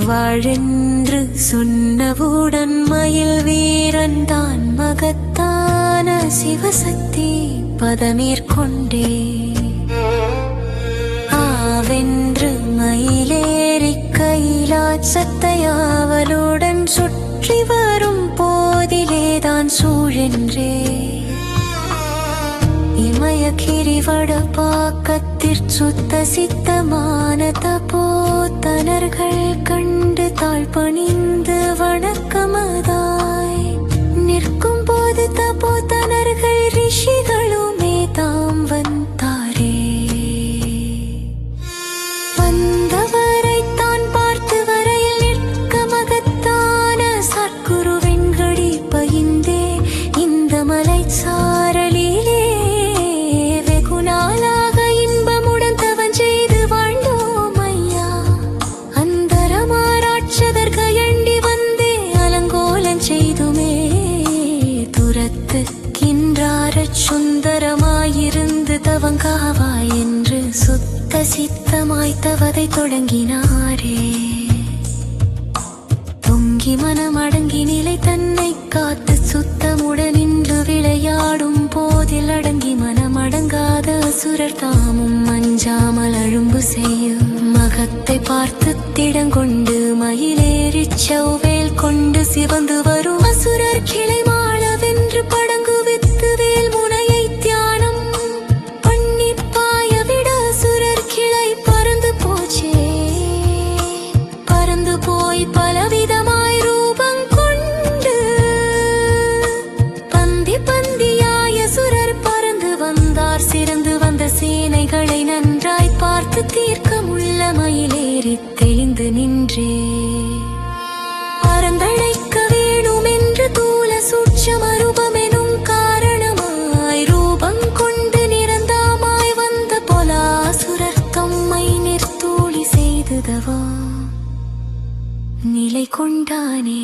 வாழென்று சொன்னவுடன் மயில் வீரன் தான் மகத்தான சிவசக்தி பதமேற்கொண்டே ஆவென்று மயிலேறி கைலாசத்தை ஆவலுடன் சுற்றி வரும் போதிலேதான் சூழென்றே இமயகிரிவட பாக்கத்திற் சுத்த சித்தமான தபோதனர்கள் கண்டு தாழ் பணிந்து வணக்கமதாய் நிற்கும் போது தபோதனர்கள் ரிஷிகளுமே தாம் வந்தாரே. வந்தவரை தான் பார்த்து வரையில் நிற்க மகத்தான சற்குரு வெண்கடி பயிந்தே இந்த மலை சாரலிலே சுந்தரமாயிருந்து தவங்காவாய் என்று சுத்த சித்தமாய் தவதை தொடங்கினாரே. தொங்கி மனமடங்கி நிலை தன்னை காத்து சுத்தமுடன் நின்று விளையாடும் போதில் அடங்கி மனமடங்காத அசுரர் தாமும் அஞ்சாமல் அழும்பு செய்யும் மகத்தை பார்த்து திடங்கொண்டு மயிலேறிச் செவ்வேல் கொண்டு சிவந்து வரும் அசுரர் கிளை மாளவென்று படங்கு வித்து வேல் முனையை தியானம் பண்ணி பாய விட அசுரர் கிளை பறந்து போச்சே. பறந்து போய் பலவிதமாய் ரூபம் கொண்டு பந்தி பந்தியாய அசுரர் பறந்து வந்தார். சிறந்து வந்த சேனைகளை நன்றாய் பார்த்து தீர்க்கமுள்ள மயிலேறி தெளிந்து நின்றே பரந்தழைக்க வேணும் என்று தூல சூட்சம ரூபமெனும் காரணமாய் ரூபம் கொண்டு நிரந்தமாய் வந்த பொலாசுரர் தம்மை நிர்த்தூளி செய்ததவா நிலை கொண்டானே.